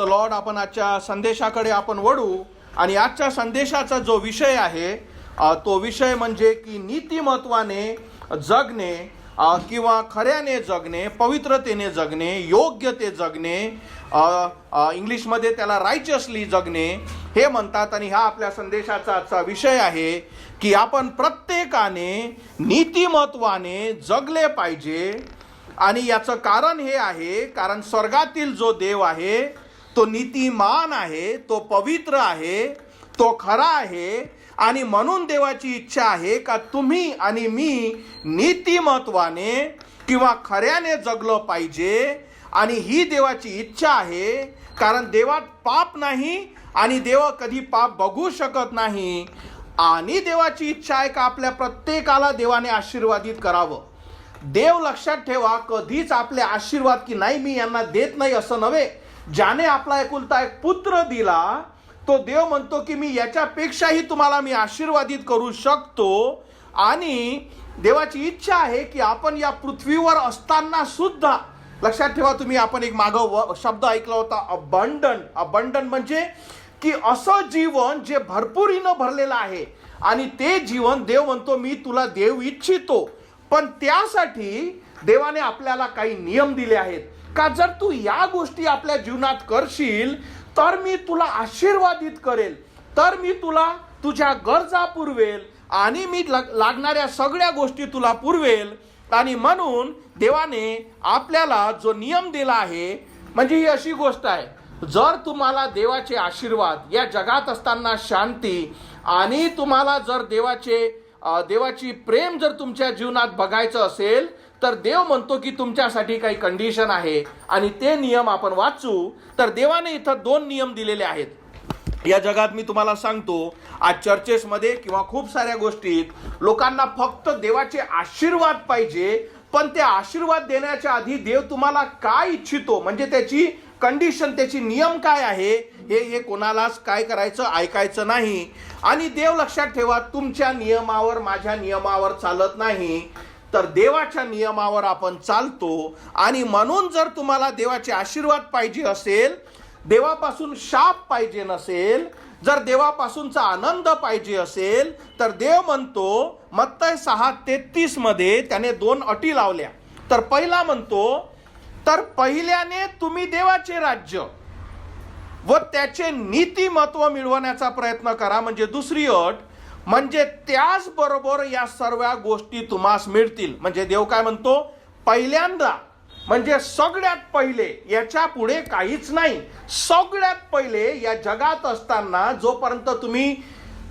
Lord, आपण आजच्या संदेशाकडे आपण वळू आणि आजच्या संदेशाचा जो विषय आहे तो विषय म्हणजे की नीतिमत्वाने जगणे किंवा खऱ्याने जगणे, पवित्रतेने जगणे, योग्यते जगणे, इंग्लिशमध्ये त्याला रायचसली जगणे हे म्हणतात. आणि हा आपल्या संदेशाचा आजचा विषय आहे की आपण प्रत्येकाने नीतिमत्वाने जगले पाहिजे. आणि याचं कारण हे आहे, कारण स्वर्गातील जो देव आहे तो नीतिमान आहे, तो पवित्र आहे, तो खरा आहे. आणि म्हणून देवाची इच्छा आहे का तुम्ही आणि मी नीतिमत्वाने किंवा खऱ्याने जगलं पाहिजे. आणि ही देवाची इच्छा आहे, कारण देवात पाप नाही आणि देव कधी पाप बघू शकत नाही. आणि देवाची इच्छा आहे का आपल्या प्रत्येकाला देवाने आशीर्वादित करावं. देव लक्षात ठेवा, कधीच आपले आशीर्वाद की नाही मी यांना देत नाही असं नव्हे. ज्याने आपला एकुलता एक पुत्र दिला तो देव म्हणतो की मी याच्यापेक्षाही तुम्हाला मी आशीर्वादित करू शकतो. आणि देवाची इच्छा आहे की आपण या पृथ्वीवर असताना सुद्धा, लक्षात ठेवा तुम्ही, आपण एक मागं शब्द ऐकला होता अबंडंट म्हणजे की असं जीवन जे भरपुरीनं भरलेलं आहे. आणि ते जीवन देव म्हणतो मी तुला देऊ इच्छितो. पण त्यासाठी देवाने आपल्याला काही नियम दिले आहेत का जर तू या गोष्टी आपल्या जीवनात करशील तर मी तुला आशीर्वादित करेल, तर मी तुला तुझ्या गरजा पुरवेल आणि मी लागणाऱ्या सगळ्या गोष्टी तुला पुरवेल. आणि म्हणून देवाने आपल्याला जो नियम दिला आहे, म्हणजे ही अशी गोष्ट आहे, जर तुम्हाला देवाचे आशीर्वाद या जगात असताना शांती आणि तुम्हाला जर देवाची प्रेम जर तुमच्या जीवनात बघायचं असेल तर देव म्हणतो की तुमच्यासाठी काही कंडिशन आहे. आणि ते नियम आपण वाचू तर देवाने इथं 2 नियम दिलेले आहेत. या जगात मी तुम्हाला सांगतो, आज चर्चेसमध्ये किंवा खूप साऱ्या गोष्टीत लोकांना फक्त देवाचे आशीर्वाद पाहिजे. पण ते आशीर्वाद देण्याच्या आधी देव तुम्हाला काय इच्छितो, म्हणजे त्याची कंडिशन, त्याची नियम काय आहे हे कोणालाच काय करायचं, ऐकायचं नाही. आणि देव लक्षात ठेवा, तुमच्या नियमावर माझ्या नियमावर चालत नाही, तर देवाच्या नियमावर आपण चालतो. आणि म्हणून जर तुम्हाला देवाचे आशीर्वाद पाहिजे असेल, देवापासून शाप पाहिजे नसेल, जर देवापासूनचा आनंद पाहिजे असेल, तर देव म्हणतो मत्तय 6:33 मध्ये त्याने 2 अटी लावल्या. तर पहिला म्हणतो, तर पहिल्याने तुम्ही देवाचे राज्य व त्याचे नीतिमत्व मिळवण्याचा प्रयत्न करा. म्हणजे दुसरी अट म्हणजे त्याचबरोबर या सर्व गोष्टी तुम्हास मिळतील. म्हणजे देव काय म्हणतो, पहिल्यांदा म्हणजे सगळ्यात पहिले, याच्या पुढे काहीच नाही. सगळ्यात पहिले या जगात असताना जोपर्यंत तुम्ही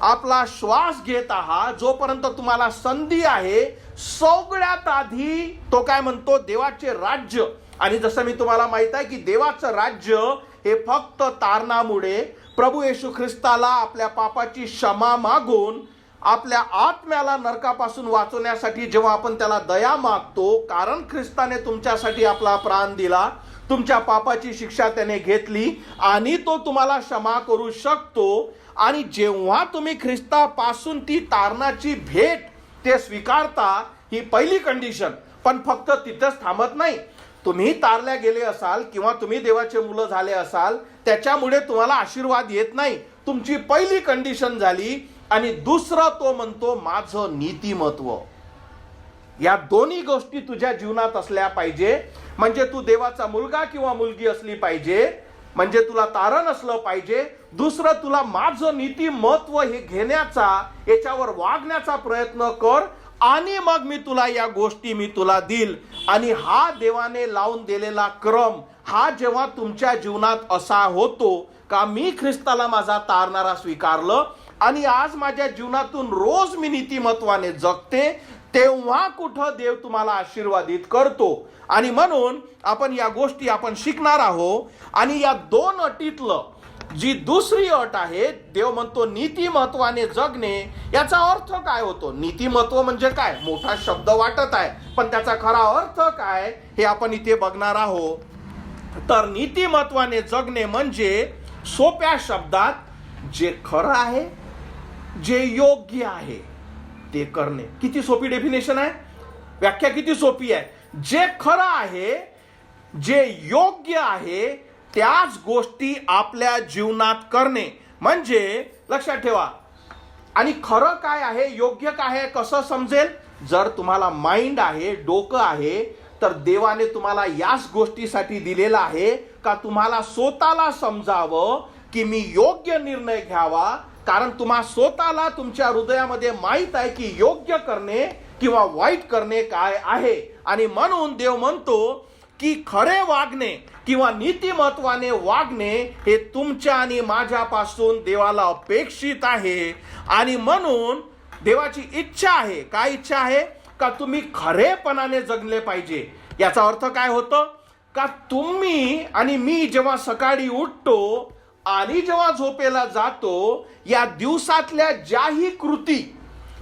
आपला श्वास घेत आहात, जोपर्यंत तुम्हाला संधी आहे, सगळ्यात आधी तो काय म्हणतो, देवाचे राज्य. आणि जसं मी तुम्हाला माहित आहे की देवाचं राज्य हे फक्त तारणामुळे, प्रभू येशू ख्रिस्ताला आपल्या पापाची क्षमा मागून आपल्या आत्म्याला नरकापासून वाचवण्यासाठी जेव्हा आपण त्याला दया मागतो, कारण ख्रिस्ताने तुमच्यासाठी आपला प्राण दिला, तुमच्या पापाची शिक्षा त्याने घेतली आणि तो तुम्हाला क्षमा करू शकतो. आणि जेव्हा तुम्ही ख्रिस्तापासून ती तारणाची भेट ते स्वीकारता, ही पहिली कंडिशन. पण फक्त तिथंच थांबत नाही. तुम्ही तारल्या गेले असाल किंवा तुम्ही देवाचे मुलं झाले असाल, त्याच्यामुळे तुम्हाला आशीर्वाद येत नाही. तुमची पहिली कंडिशन झाली. आणि दुसरं तो म्हणतो माझं नीतिमत्व. या दोन्ही गोष्टी तुझ्या जीवनात असल्या पाहिजे. म्हणजे तू देवाचा मुलगा किंवा मुलगी असली पाहिजे, म्हणजे तुला तारण असलं पाहिजे. दुसरं, तुला माझं नीतिमत्व हे घेण्याचा, याच्यावर वागण्याचा प्रयत्न कर आणि मग मी तुला या गोष्टी मी तुला देईल. आणि हा देवाने लावून दिलेला क्रम, हा जेव्हा तुमच्या जीवनात असा होतो का मी ख्रिस्ताला माझा तारणारा स्वीकारलं आणि आज माझ्या जीवनातून रोज मी नीतिमत्वाने जगते, तेव्हा कुठं देव तुम्हाला आशीर्वादित करतो. आणि म्हणून आपण या गोष्टी आपण शिकणार आहोत. आणि या 2 अटीतलं जी दुसरी अट आहे, देव म्हणतो नीतिमत्वाने जगणे. याचा अर्थ काय होतो? नीतिमत्व म्हणजे काय? मोठा शब्द वाटत आहे, पण त्याचा खरा अर्थ काय हे आपण इथे बघणार आहोत. तर नीतिमत्वाने जगणे म्हणजे सोप्या शब्दात जे खरं आहे, जे योग्य आहे ते करणे. किती सोपी डेफिनेशन आहे, व्याख्या किती सोपी आहे. जे खरं आहे, जे योग्य आहे त्याच गोष्टी आपल्या जीवनात करणे. म्हणजे लक्षात ठेवा, आणि खरं काय आहे, योग्य काय आहे कसं समजेल? जर तुम्हाला माइंड आहे, डोकं आहे, तर देवाने तुम्हाला याच गोष्टीसाठी दिलेलं आहे का तुम्हाला स्वतःला समजावं की मी योग्य निर्णय घ्यावा. कारण तुम्हा स्वतःला तुमच्या हृदयामध्ये माहित आहे की योग्य करणे किंवा वाईट करणे काय आहे. आणि म्हणून देव म्हणतो की खरे वागणे किंवा नीतिमत्वाने वागणे हे तुमच्या आणि माझ्यापासून देवाला अपेक्षित आहे. आणि म्हणून देवाची इच्छा आहे. काय इच्छा आहे? का तुम्ही खरेपणाने जगले पाहिजे. याचा अर्थ काय होतं? का तुम्ही आणि मी जेव्हा सकाळी उठतो आणि जेव्हा झोपेला जातो, या दिवसातल्या ज्याही कृती,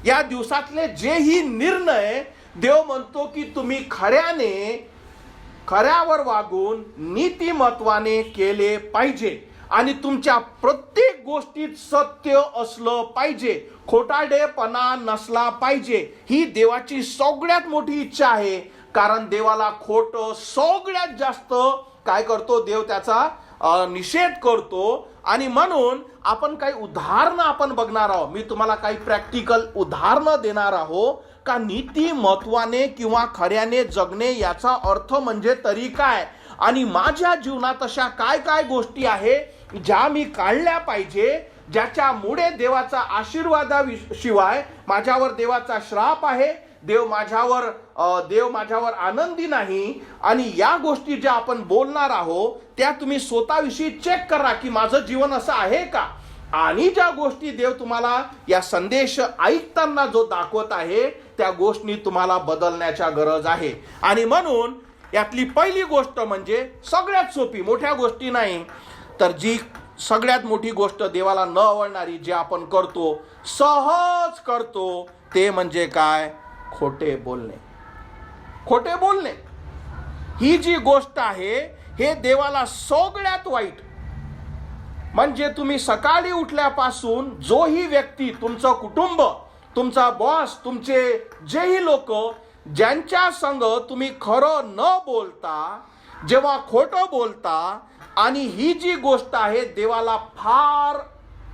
या दिवसातले जेही निर्णय, देव म्हणतो की तुम्ही खऱ्यावर वागून नीतिमत्वाने केले पाहिजे. आणि तुमच्या प्रत्येक गोष्टीत सत्य असलं पाहिजे, खोटारडेपणा नसला पाहिजे. ही देवाची सगळ्यात मोठी इच्छा आहे. कारण देवाला खोटं सगळ्यात जास्त काय करतो? देव त्याचा निषेध करतो. आणि म्हणून आपण काही उदाहरणं आपण बघणार आहोत. मी तुम्हाला काही प्रॅक्टिकल उदाहरणं देणार आहोत का नीतिमत्वाने किंवा खऱ्याने जगणे याचा अर्थ म्हणजे तरी काय, आणि माझ्या जीवनात अशा काय काय गोष्टी आहे ज्या मी काढल्या पाहिजे, ज्याच्यामुळे देवाचा आशीर्वादाशिवाय माझ्यावर देवाचा श्राप आहे. देव माझ्यावर आनंदी नाही. आणि या गोष्टी ज्या आपण बोलणार आहोत त्या तुम्ही स्वतःविषयी चेक करा की माझं जीवन असं आहे का. आणि ज्या गोष्टी देव तुम्हाला या संदेश ऐकताना जो दाखवत आहे त्या गोष्टी तुम्हाला बदलण्याच्या गरज आहे. आणि म्हणून यातली पहिली गोष्ट म्हणजे सगळ्यात सोपी, मोठ्या गोष्टी नाही, तर जी सगळ्यात मोठी गोष्ट देवाला न आवडणारी जे आपण करतो, सहज करतो, ते म्हणजे काय? खोटे बोलणे. खोटे बोलणे ही जी गोष्ट आहे हे देवाला सगळ्यात वाईट. म्हणजे तुम्ही सकाळी उठल्यापासून जोही व्यक्ती, तुमचं कुटुंब, तुमचा बॉस, तुमचे जेही लोक ज्यांच्या संग तुम्ही खरं न बोलता जेव्हा खोटं बोलता, आणि ही जी गोष्ट आहे देवाला फार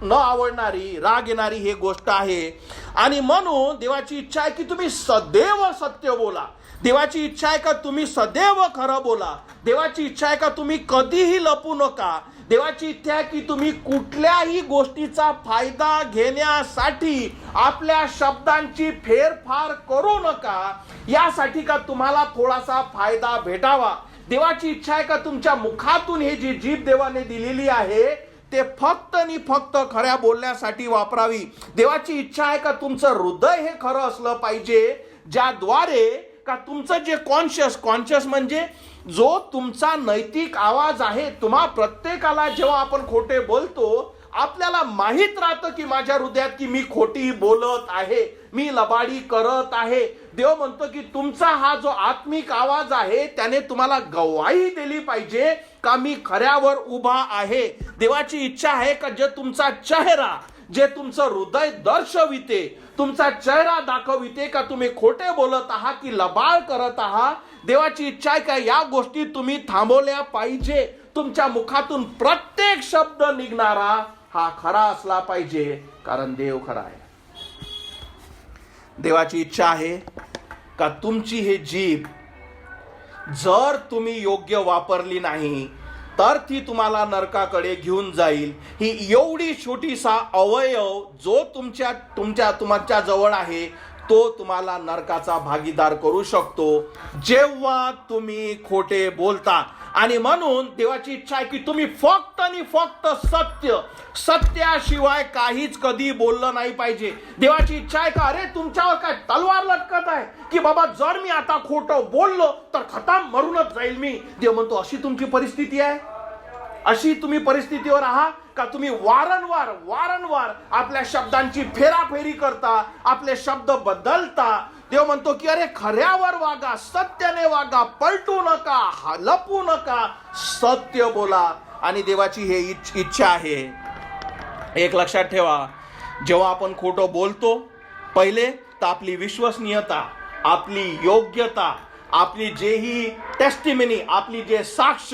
न आवडणारी, राग येणारी ही गोष्ट आहे. आणि म्हणून देवाची इच्छा आहे की तुम्ही सदैव सत्य बोला. देवाची इच्छा आहे का तुम्ही सदैव खरं बोला. देवाची इच्छा आहे का तुम्ही कधीही लपू नका. देवाची इच्छा आहे की तुम्ही कुठल्याही गोष्टीचा फायदा घेण्यासाठी आपल्या शब्दांची फेरफार करू नका, यासाठी का तुम्हाला थोडासा फायदा भेटावा. देवाची इच्छा आहे का तुमच्या मुखातून हे जी जीभ देवाने दिलेली आहे ते फक्त आणि फक्त खऱ्या बोलण्यासाठी वापरावी. देवाची इच्छा आहे का तुमचं हृदय हे खरं असलं पाहिजे, ज्याद्वारे का तुमचं जे कॉन्शियस म्हणजे जो तुमचा नैतिक आवाज आहे. तुम्हा प्रत्येकाला जेव्हा आपण खोटे बोलतो आपल्याला माहित राहतं की माझ्या हृदयात की मी खोटी बोलत आहे, मी लबाडी करत आहे. देव म्हणतो की तुमचा हा जो आत्मिक आवाज आहे त्याने तुम्हाला गवाही दिली पाहिजे का मी खऱ्यावर उभा आहे. देवाची इच्छा आहे का जे तुमचा चेहरा, जे तुमचं हृदय दर्शविते, तुमचा चेहरा दाखविते का तुम्ही खोटे बोलत आहात की लबाड करत आहात. देवाची इच्छा आहे का या गोष्टी तुम्ही थांबवल्या पाहिजे. तुमच्या मुखातून प्रत्येक शब्द निघणारा हा खरा असला पाहिजे, कारण देव खरा आहे. देवाची इच्छा आहे का तुमची हे जीभ जर तुम्ही योग्य वापरली नाही तर ती तुम्हाला नरकाकडे घेऊन जाईल. ही एवढी छोटीसा अवयव जो तुमच्या जवळ आहे तो तुम्हाला नरकाचा भागीदार करू शकतो जेव्हा तुम्ही खोटे बोलता. आणि म्हणून देवाची इच्छा आहे की तुम्ही फक्त आणि फक्त सत्याशिवाय काहीच कधी बोललं नाही पाहिजे. देवाची इच्छा आहे का अरे तुमच्यावर काय तलवार लटकत आहे की बाबा जर मी आता खोटं बोललो तर खतम, मरूनच जाईल मी. देव म्हणतो अशी तुमची परिस्थिती आहे, अशी तुम्ही परिस्थितीवर आहात का तुम्ही वारंवार आपल्या शब्दांची फेराफेरी करता, आपले शब्द बदलता. देव म्हणतो की अरे खऱ्यावर वागा, सत्याने वागा, पलटू नका, लपू नका, सत्य बोला. आणि देवाची हे इच्छा आहे. एक लक्षात ठेवा, जेव्हा आपण खोटं बोलतो पहिले तर आपली विश्वसनीयता, आपली योग्यता, आपली जेही टेस्टिमनी, आपली जे साक्ष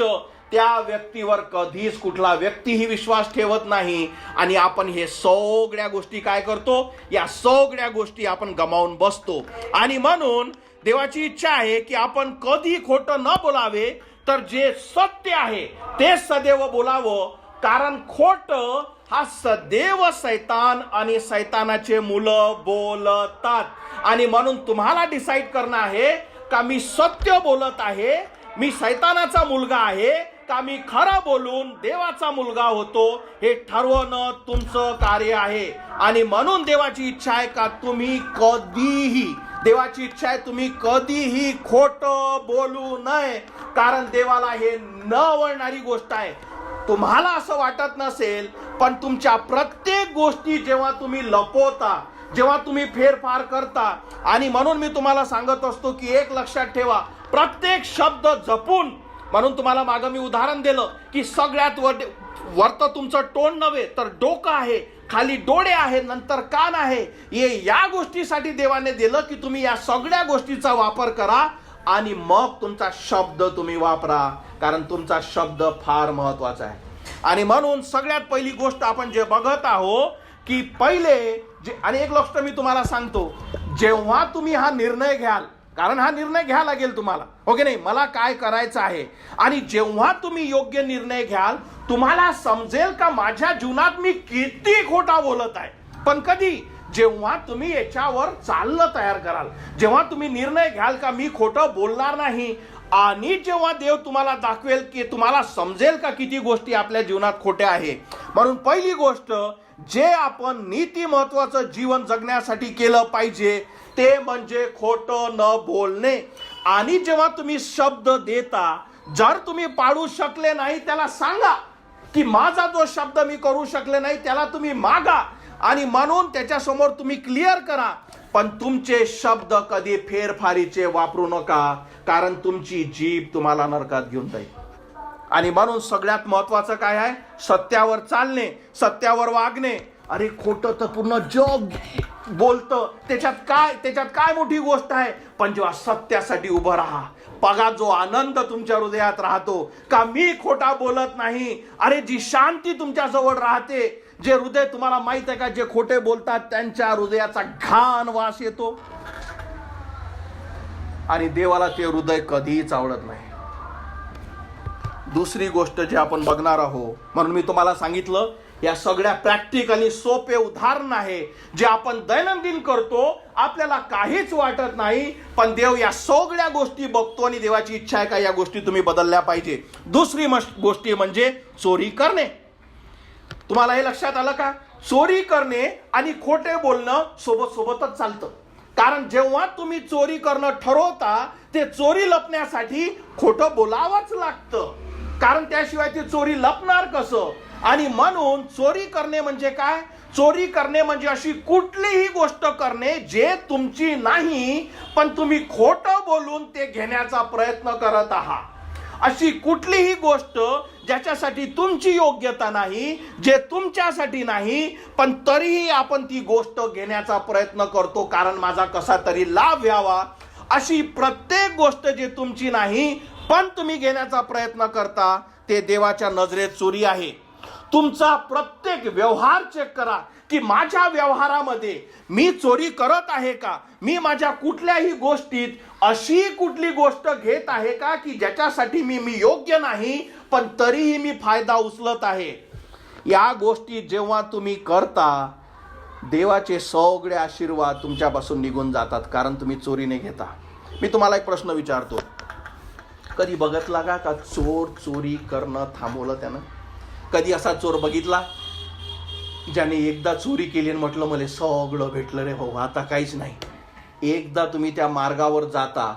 त्या व्यक्तीवर कधीच कुठला व्यक्तीही विश्वास ठेवत नाही. आणि आपण हे सगळ्या गोष्टी काय करतो, या सगळ्या गोष्टी आपण गमावून बसतो. आणि म्हणून देवाची इच्छा आहे की आपण कधी खोटं न बोलावे, तर जे सत्य आहे ते सदैव बोलावं. कारण खोट हा सदैव सैतान आणि सैतानाचे मुलं बोलतात. आणि म्हणून तुम्हाला डिसाईड करणं आहे का मी सत्य बोलत आहे, मी सैतानाचा मुलगा आहे, का मी खरं बोलून देवाचा मुलगा होतो, हे ठरवणं तुमचं कार्य आहे. आणि म्हणून देवाची इच्छा आहे का तुम्ही कधीही खोटं बोलू नये. कारण देवाला हे न आवडणारी गोष्ट आहे. तुम्हाला असं वाटत नसेल, पण तुमच्या प्रत्येक गोष्टी जेव्हा तुम्ही लपवता, जेव्हा तुम्ही फेरफार करता, आणि म्हणून मी तुम्हाला सांगत असतो की एक लक्षात ठेवा, प्रत्येक शब्द जपून. म्हणून तुम्हाला मागं मी उदाहरण दिलं की सगळ्यात वरत तुमचं तोंड नव्हे तर डोकं आहे, खाली डोळे आहे, नंतर कान आहे. या गोष्टीसाठी देवाने दिलं की तुम्ही या सगळ्या गोष्टीचा वापर करा आणि मग तुमचा शब्द तुम्ही वापरा. कारण तुमचा शब्द फार महत्वाचा आहे. आणि म्हणून सगळ्यात पहिली गोष्ट आपण जे बघत आहोत की आणि एक गोष्ट मी तुम्हाला सांगतो, जेव्हा तुम्ही हा निर्णय घ्याल, कारण हा निर्णय घ्यावा लागेल तुम्हाला, हो की नाही, मला काय करायचं आहे. आणि जेव्हा तुम्ही योग्य निर्णय घ्याल, तुम्हाला समजेल का माझ्या जीवनात मी किती खोटा बोलत आहे. पण कधी, जेव्हा तुम्ही याच्यावर चालणं तयार कराल, जेव्हा तुम्ही निर्णय घ्याल का मी खोटं बोलणार नाही, आणि जेव्हा देव तुम्हाला दाखवेल की तुम्हाला समजेल का किती गोष्टी आपल्या जीवनात खोट्या आहे. म्हणून पहिली गोष्ट जे आपण नीती महत्वाचं जीवन जगण्यासाठी केलं पाहिजे ते म्हणजे खोटं न बोलणे. आणि जेव्हा तुम्ही शब्द देता, जर तुम्ही पाळू शकले नाही त्याला सांगा की माझा जो शब्द मी करू शकले नाही त्याला तुम्ही मागा. आणि म्हणून त्याच्यासमोर तुम्ही क्लिअर करा. पण तुमचे शब्द कधी फेरफारीचे वापरू नका, कारण तुमची जीभ तुम्हाला नरकात घेऊन जाईल. आणि म्हणून सगळ्यात महत्वाचं काय आहे, सत्यावर चालणे, सत्यावर वागणे. अरे खोटं तर पूर्ण जग बोलतं, त्याच्यात काय मोठी गोष्ट आहे. पण जेव्हा सत्यासाठी उभं राहा, बघा जो आनंद तुमच्या हृदयात राहतो का मी खोटा बोलत नाही. अरे जी शांती तुमच्या जवळ राहते, जे हृदय, तुम्हाला माहित आहे का, जे खोटे बोलतात त्यांच्या हृदयाचा घाण वास येतो. आणि देवाला ते हृदय कधीच आवडत नाही. दुसरी गोष्ट जे आपण बघणार आहोत, म्हणून मी तुम्हाला सांगितलं या सगळ्या प्रॅक्टिकली सोपे उदाहरण आहे जे आपण दैनंदिन करतो, आपल्याला काहीच वाटत नाही, पण देव या सगळ्या गोष्टी बघतो आणि देवाची इच्छा आहे का या गोष्टी तुम्ही बदलल्या पाहिजे. दुसरी गोष्टी म्हणजे चोरी करणे. तुम्हाला हे लक्षात आलं का, चोरी करणे आणि खोटे बोलणं सोबतच चालतं. कारण जेव्हा तुम्ही चोरी करणं ठरवता, ते चोरी लपण्यासाठी खोटं बोलावंच लागतं, कारण त्याशिवाय ती चोरी लपणार कसं. आणि म्हणून चोरी करणे म्हणजे काय, चोरी करणे म्हणजे अशी कुठलीही गोष्ट करणे जे तुमची नाही, पण तुम्ही खोटं बोलून ते घेण्याचा प्रयत्न करत आहात. अशी कुठलीही गोष्ट ज्याच्यासाठी तुमची योग्यता नाही, जे तुमच्यासाठी नाही, पण तरीही आपण ती गोष्ट घेण्याचा प्रयत्न करतो कारण माझा कसा तरी लाभ व्हावा. अशी प्रत्येक गोष्ट जे तुमची नाही पण तुम्ही घेण्याचा प्रयत्न करता, ते देवाच्या नजरेत चोरी आहे. तुमचा प्रत्येक व्यवहार चेक करा की माझ्या व्यवहारामध्ये मी चोरी करत आहे का. मी माझ्या कुठल्याही गोष्टीत अशी कुठली गोष्ट घेत आहे का की ज्याच्यासाठी मी योग्य नाही, पण तरीही मी फायदा उचलत आहे. या गोष्टी जेव्हा तुम्ही करता, देवाचे सगळे आशीर्वाद तुमच्यापासून निघून जातात, कारण तुम्ही चोरीने घेता. मी तुम्हाला एक प्रश्न विचारतो, कधी बघितला का चोर चोरी करणं थांबवलं त्यानं. कधी असा चोर बघितला ज्याने एकदा चोरी केली आणि म्हटलं मला सगळं भेटलं रे भाऊ, आता काहीच नाही. एकदा तुम्ही त्या मार्गावर जाता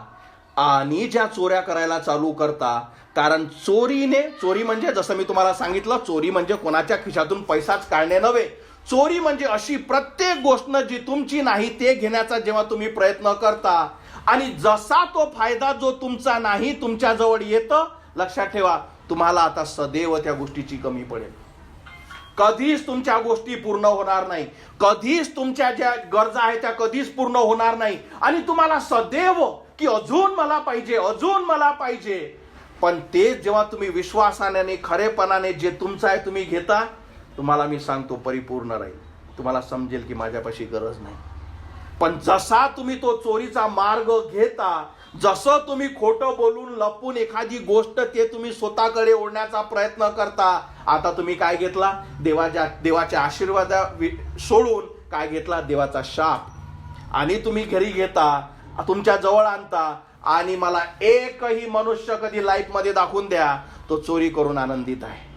आणि ज्या चोऱ्या करायला चालू करता, कारण चोरी म्हणजे जसं मी तुम्हाला सांगितलं, चोरी म्हणजे कोणाच्या खिशातून पैसाच काढणे नव्हे. चोरी म्हणजे अशी प्रत्येक गोष्ट जी तुमची नाही ते घेण्याचा जेव्हा तुम्ही प्रयत्न करता, आणि जसा तो फायदा जो तुमचा नाही तुमच्या जवळ येतं, लक्षात ठेवा तुम्हाला आता सदैव त्या गोष्टीची कमी पडेल. कधीच तुमच्या गोष्टी पूर्ण होणार नाही, कधीच तुमच्या ज्या गरजा आहेत त्या कधीच पूर्ण होणार नाही. आणि तुम्हाला सदैव की अजून मला पाहिजे, अजून मला पाहिजे. पण ते जेव्हा तुम्ही विश्वासाने आणि खरेपणाने जे तुमचं आहे तुम्ही घेता, तुम्हाला मी सांगतो परिपूर्ण राहील. तुम्हाला समजेल की माझ्यापाशी गरज नाही. पण जसा तुम्ही तो चोरीचा मार्ग घेता, जसं तुम्ही खोटं बोलून लपून एखादी गोष्ट ते तुम्ही स्वतःकडे ओढण्याचा प्रयत्न करता, आता तुम्ही काय घेतला? देवाच्या आशीर्वाद सोडून काय घेतला? देवाचा शाप. आणि तुम्ही घरी घेता, तुमच्या जवळ आणता, आणि मला एकही मनुष्य कधी लाईफ मध्ये दाखवून द्या तो चोरी करून आनंदित आहे.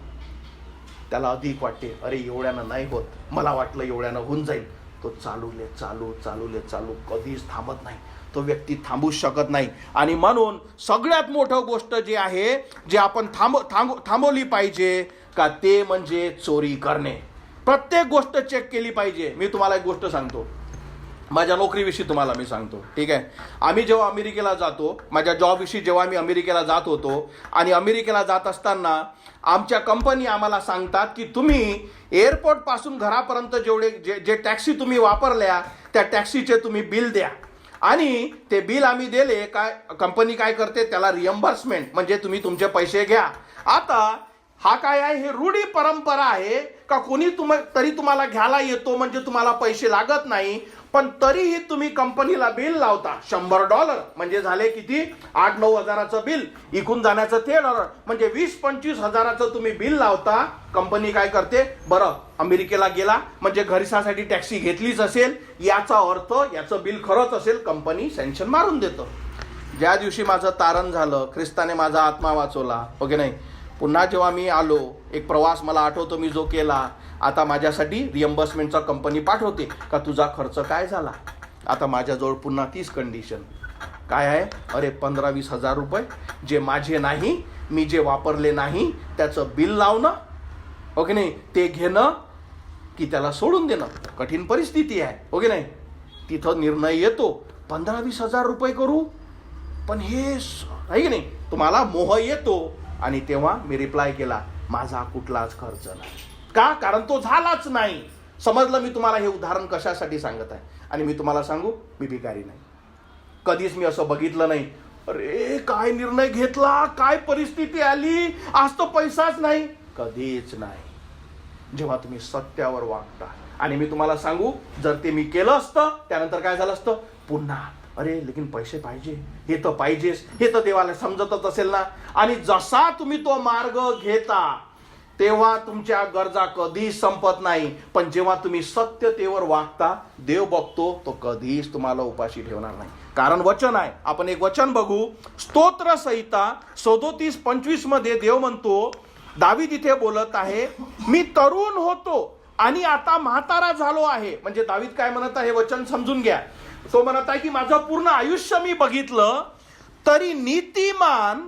त्याला अधिक वाटते, अरे एवढ्यानं नाही होत, मला वाटलं एवढ्यानं होऊन जाईल. तो चालू कधीच थांबत नाही. तो व्यक्ती थांबूच शकत नाही. आणि म्हणून सगळ्यात मोठं गोष्ट जे आहे, जे आपण थांबवली पाहिजे का, ते म्हणजे चोरी करणे. प्रत्येक गोष्ट चेक केली पाहिजे. मी तुम्हाला एक गोष्ट सांगतो, माझ्या नोकरीविषयी तुम्हाला मी सांगतो, ठीक आहे. आम्ही जेव्हा अमेरिकेला जातो, माझ्या जॉबविषयी जेव्हा मी अमेरिकेला जात होतो, आणि अमेरिकेला जात असताना आमच्या कंपनी आम्हाला सांगतात की तुम्ही एअरपोर्ट पासून घरापर्यंत जे टॅक्सी तुम्ही वापरल्या त्या टॅक्सीचे तुम्ही बिल द्या. आणि ते बिल आम्ही दिले काय, कंपनी काय करते, त्याला रिएम्बर्समेंट, म्हणजे तुम्ही तुमचे पैसे घ्या. आता हा काय आहे, हे रूढी परंपरा आहे का कोणी तरी तुम्हाला घ्यायला येतो म्हणजे तुम्हाला पैसे लागत नाही, पण तरीही तुम्ही कंपनीला बिल लावता $100, म्हणजे झाले किती, 8-9 हजाराचं बिल. इकून जाण्याचं $10, म्हणजे 20-25 हजाराचं तुम्ही बिल लावता. कंपनी काय करते, बरं अमेरिकेला गेला म्हणजे घरच्यासाठी टॅक्सी घेतलीच असेल, याचा अर्थ याचं बिल खरंच असेल, कंपनी सँक्शन मारून देतं. ज्या दिवशी माझं तारण झालं, ख्रिस्ताने माझा आत्मा वाचवला, ओके नाही, पुन्हा जेव्हा मी आलो, एक प्रवास मला आठवतो मी जो केला, आता माझ्यासाठी रिएम्बर्समेंटचा कंपनी पाठवते का तुझा खर्च काय झाला. आता माझ्याजवळ पुन्हा तीच कंडिशन काय आहे, अरे 15-20 हजार रुपये जे माझे नाही, मी जे वापरले नाही त्याचं बिल लावणं, ओके नाही, ते घेणं की त्याला सोडून देणं. कठीण परिस्थिती आहे, ओके नाही. तिथं निर्णय येतो 15-20 हजार रुपये करू, पण हे आहे की नाही, तुम्हाला मोह येतो. आणि तेव्हा मी रिप्लाय केला, माझा कुठलाच खर्च नाही. का? कारण तो झालाच नाही. समजलं मी तुम्हाला हे उदाहरण कशासाठी सांगत आहे. आणि मी तुम्हाला सांगू, मी भिकारी नाही. कधीच मी असं बघितलं नाही, अरे काय निर्णय घेतला, काय परिस्थिती आली, आज तो पैसाच नाही. कधीच नाही. जेव्हा तुम्ही सत्यावर वागता. आणि मी तुम्हाला सांगू, जर ते मी केलं असतं, त्यानंतर काय झालं असतं, पुन्हा अरे लेकिन पैसे पाहिजे, हे तर पाहिजेच, हे तर देवाला समजतच असेल ना. आणि जसा तुम्ही तो मार्ग घेता तेव्हा तुमच्या गरजा कधीच संपत नाही. पण जेव्हा तुम्ही सत्यतेवर वागता, देव बघतो, तो कधीच तुम्हाला उपाशी ठेवणार नाही. कारण वचन आहे. आपण एक वचन बघू, स्तोत्र संहिता 37:25 मध्ये देव म्हणतो, दावीद इथे बोलत आहे, मी तरुण होतो आणि आता म्हातारा झालो आहे. म्हणजे दावीद काय म्हणत आहे, वचन समजून घ्या. तो म्हणत आहे की माझं पूर्ण आयुष्य मी बघितलं तरी नीतिमान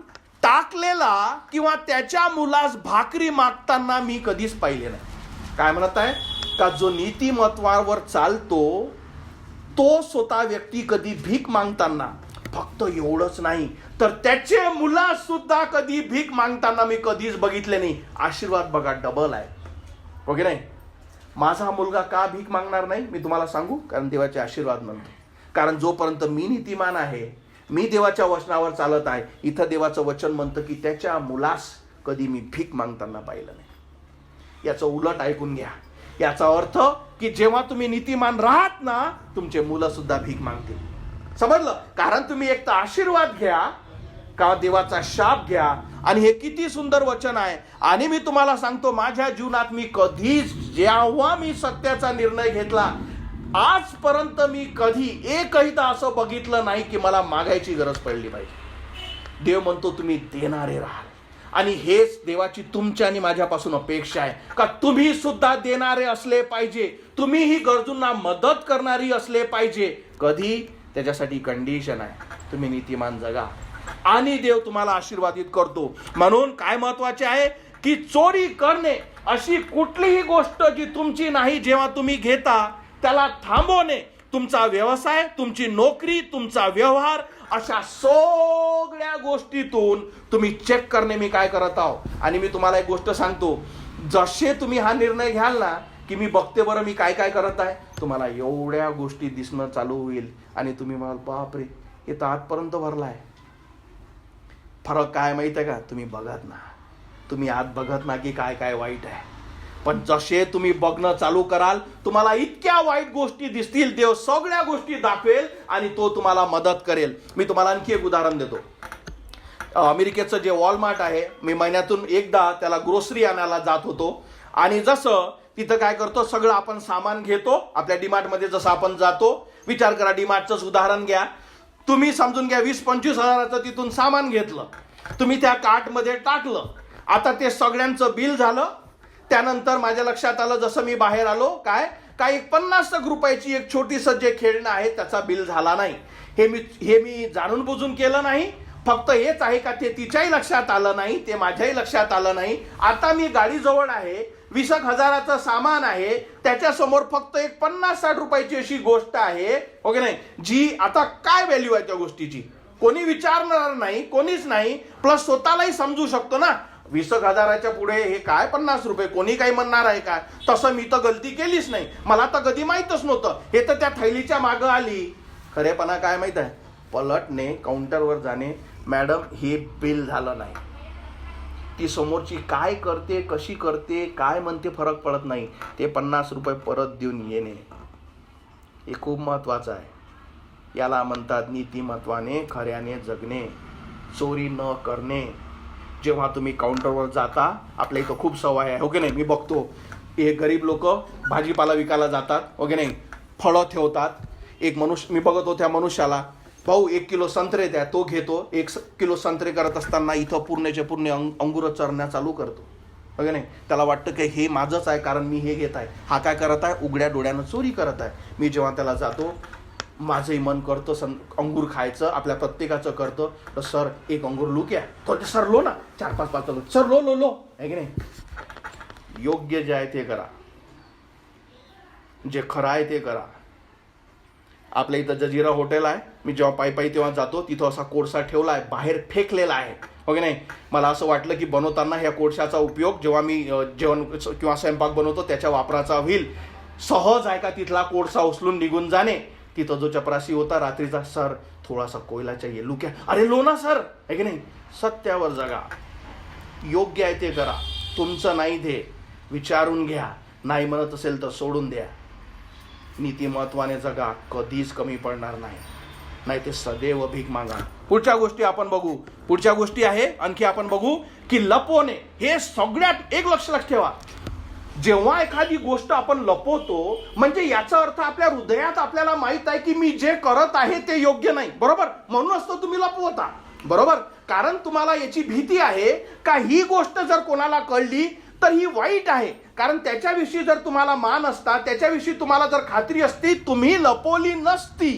टाकलेला किंवा त्याच्या मुलास भाकरी मागताना मी कधीच पाहिले नाही. काय म्हणत आहे का, जो नीतिमत्वावर चालतो तो स्वतः व्यक्ती कधी भीक मागताना, फक्त एवढंच नाही तर त्याचे मुला सुद्धा कधी भीक मागताना मी कधीच बघितले नाही. आशीर्वाद बघा डबल आहे, ओके नाही. माझा मुलगा का भीक मागणार नाही मी तुम्हाला सांगू, कारण देवाचे आशीर्वाद म्हणतो. कारण जोपर्यंत मी नीतिमान आहे, मी देवाच्या वचनावर चालत आहे, इथं देवाचं वचन म्हणतं की त्याच्या मुलास कधी मी भीक मागताना पाहिलं नाही. याचं उलट ऐकून घ्या. याचा अर्थ की जेव्हा तुम्ही नीतिमान राहत ना, तुमचे मुलं सुद्धा भीक मागतील. समजलं? कारण तुम्ही एक तर आशीर्वाद घ्या का देवाचा शाप घ्या. आणि हे किती सुंदर वचन आहे. आणि मी तुम्हाला सांगतो, माझ्या जीवनात मी कधीच, जेव्हा मी सत्याचा निर्णय घेतला, आजपर्यंत मी कधी एकहीदा असं बघितलं नाही की मला मागायची गरज पडली पाहिजे. देव म्हणतो तुम्ही देणारे राहाल. आणि हेच देवाची तुमच्या आणि माझ्यापासून अपेक्षा आहे का तुम्ही सुद्धा देणारे असले पाहिजे. तुम्हीही गरजूंना मदत करणारी असले पाहिजे. कधी? त्याच्यासाठी कंडिशन आहे, तुम्ही नीतिमान जगा आणि देव तुम्हाला आशीर्वादित करतो. म्हणून काय महत्वाचे आहे की चोरी करणे अशी कुठलीही गोष्ट जी तुमची नाही, जेव्हा तुम्ही घेता त्याला थांबवणे. तुमचा व्यवसाय, तुमची नोकरी, तुमचा व्यवहार, अशा सगळ्या गोष्टीतून तुम्ही चेक करणे मी काय करत आहो. आणि मी तुम्हाला एक गोष्ट सांगतो, जसे तुम्ही हा निर्णय घ्याल ना की मी बघते बरं मी काय काय करत आहे, तुम्हाला एवढ्या गोष्टी दिसणं चालू होईल. आणि तुम्ही म्हणाल बापरे, हे तर आजपर्यंत भरला आहे. फरक काय माहिती आहे का? तुम्ही बघत ना, तुम्ही आत बघत ना की काय काय वाईट आहे. पण जसे तुम्ही बघणं चालू कराल तुम्हाला इतक्या वाईट गोष्टी दिसतील, देव सगळ्या गोष्टी दाखवेल आणि तो तुम्हाला मदत करेल. मी तुम्हाला आणखी एक उदाहरण देतो. अमेरिकेचं जे वॉलमार्ट आहे, मी महिन्यातून एकदा त्याला ग्रोसरी आणायला जात होतो. आणि जसं तिथं काय करतो, सगळं आपण सामान घेतो आपल्या डीमार्टमध्ये जसं आपण जातो. विचार करा, डीमार्टचंच उदाहरण घ्या. तुम्ही समजून घ्या 20-25 हजाराचं तिथून सामान घेतलं, तुम्ही त्या कार्टमध्ये टाकलं. आता ते सगळ्यांचं बिल झालं. त्यानंतर माझ्या लक्षात आलं, जसं मी बाहेर आलो, काय एक 50 रुपयाची एक छोटीसं जे खेळणं आहे त्याचा बिल झाला नाही. हे मी जाणून बुजून केलं नाही. फक्त हेच आहे का ते तिच्याही लक्षात आलं नाही, ते माझ्याही लक्षात आलं नाही. आता मी गाडीजवळ आहे, 20 हजाराचं सामान आहे, त्याच्यासमोर फक्त एक 50-60 रुपयाची अशी गोष्ट आहे, ओके नाही, जी आता काय व्हॅल्यू आहे त्या गोष्टीची कोणी विचारणार नाही, कोणीच नाही. प्लस स्वतःलाही समजू शकतो ना, 20 हजाराच्या पुढे हे काय 50 रुपये, कोणी काही म्हणणार आहे का? तसं मी तर गलती केलीच नाही, मला तर कधी माहीतच नव्हतं. हे तर त्या थैलीच्या मागं आली. खरेपणा काय माहित आहे? पलटणे, काउंटरवर जाणे, मॅडम हे बिल झालं नाही. ती समोरची काय करते, कशी करते, काय म्हणते फरक पडत नाही. ते 50 रुपये परत देऊन येणे, हे खूप महत्वाचं आहे. याला म्हणतात नीतिमत्वाने खऱ्याने जगणे, चोरी न करणे. जेव्हा तुम्ही काउंटरवर जाता, आपल्या इथं खूप सवय आहे, ओके नाही, मी बघतो हे गरीब लोक भाजीपाला विकायला जातात, ओके नाही, फळं ठेवतात. एक मनुष्य मी बघतो, त्या मनुष्याला भाऊ 1 किलो संत्रे द्या, तो घेतो. 1 किलो संत्रे करत असताना इथं पूर्णचे पूर्ण अंगुर चरण्या चालू करतो, ओके नाही. त्याला वाटतं की हे माझंच आहे कारण मी हे घेत आहे. हा काय करत आहे? उघड्या डोळ्यानं चोरी करत आहे. मी जेव्हा त्याला जातो, माझंही मन करतं अंगूर खायचं, आपल्या प्रत्येकाचं करतं. तर सर 1 अंगूर लू क्या? तो सर लो ना, 4-5 लो, सर लो आहे की नाही. योग्य जे आहे ते करा, जे खरं आहे ते करा. आपल्या इथं जजिरा हॉटेल आहे, मी जेव्हा पायी तेव्हा जातो, तिथं असा कोळसा ठेवला आहे, बाहेर फेकलेला आहे, ओके नाही. मला असं वाटलं की बनवताना ह्या कोळशाचा उपयोग जेव्हा मी जेवण किंवा स्वयंपाक बनवतो त्याच्या वापराचा होईल. सहज आहे का तिथला कोळसा उचलून निघून जाणे. तिथं जो चपरासी होता रात्रीचा, सर थोडासा कोयला चाहिए, लू क्या? अरे लो ना सर, आहे की नाही. सत्यावर जगा, योग्य आहे ते करा. तुमचं नाही ते विचारून घ्या, नाही म्हणत असेल तर सोडून द्या. नीतिमत्वाने जगा, कधीच कमी पडणार नाही ते सदैव भीक मागा. पुढच्या गोष्टी आपण बघू. पुढच्या गोष्टी आहे आणखी आपण बघू की लपवणे. हे सगळ्यात एक लक्ष ठेवा, जेव्हा एखादी गोष्ट आपण लपवतो म्हणजे याचा अर्थ आपल्या हृदयात आपल्याला माहित आहे की मी जे करत आहे ते योग्य नाही, बरोबर. म्हणूनच तर तुम्ही लपवता, बरोबर. कारण तुम्हाला याची भीती आहे का ही गोष्ट जर कोणाला कळली तर ही वाईट आहे. कारण त्याच्याविषयी जर तुम्हाला मान असता, त्याच्याविषयी तुम्हाला जर खात्री असती, तुम्ही लपवली नसती.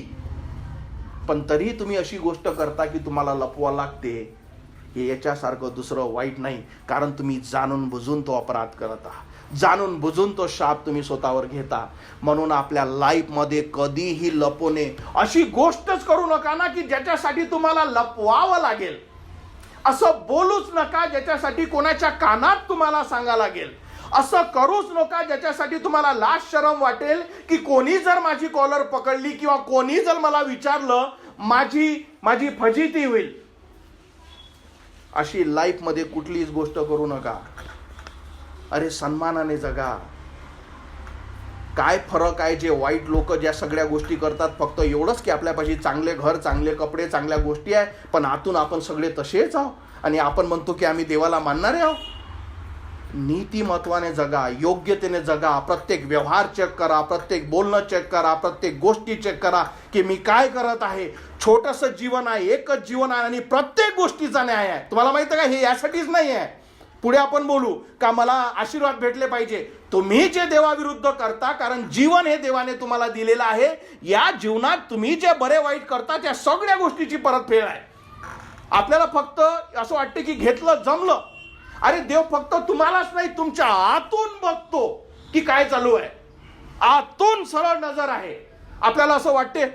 पण तरी तुम्ही अशी गोष्ट करता की तुम्हाला लपवा लागते. हे याच्यासारखं दुसरं वाईट नाही. कारण तुम्ही जाणून बुजून तो अपराध करत आहात, जाणून बुजून तो शाप तुम्ही स्वतःवर घेता. म्हणून आपल्या लाईफमध्ये कधीही लपवणे अशी गोष्टच करू नका ना की ज्याच्यासाठी तुम्हाला लपवावं लागेल. असं बोलूच नका ज्याच्यासाठी कोणाच्या कानात तुम्हाला सांगा लागेल. असं करूच नका ज्याच्यासाठी तुम्हाला लाज शरम वाटेल की कोणी जर माझी कॉलर पकडली किंवा कोणी जर मला विचारलं माझी फजिती होईल. अशी लाईफ मध्ये कुठलीच गोष्ट करू नका. अरे सन्मानाने जगा. काय फरक आहे जे वाईट लोक ज्या सगळ्या गोष्टी करतात, फक्त एवढंच की आपल्यापाशी चांगले घर, चांगले कपडे, चांगल्या गोष्टी आहे, पण आतून आपण सगळे तसेच आहोत आणि आपण म्हणतो की आम्ही देवाला मानणारे आहोत. नीतिमत्वाने जगा, योग्यतेने जगा. प्रत्येक व्यवहार चेक करा, प्रत्येक बोलणं चेक करा, प्रत्येक गोष्टी चेक करा की मी काय करत आहे. छोटंसं जीवन आहे, एकच जीवन आहे आणि प्रत्येक गोष्टीचा न्याय आहे. तुम्हाला माहिती आहे का, हे यासाठीच नाही आहे. पुढे आपण बोलू का मला आशीर्वाद भेटले पाहिजे. तुम्ही जे देवाविरुद्ध करता, कारण जीवन हे देवाने तुम्हाला दिलेलं आहे, या जीवनात तुम्ही जे बरे वाईट करता त्या सगळ्या गोष्टीची परतफेड आहे. आपल्याला फक्त असं वाटतं की घेतलं जमलं. अरे देव फक्त तुम्हालाच नाही, तुमच्या आतून बघतो की काय चालू आहे. आतून सरळ नजर आहे. आपल्याला असं वाटते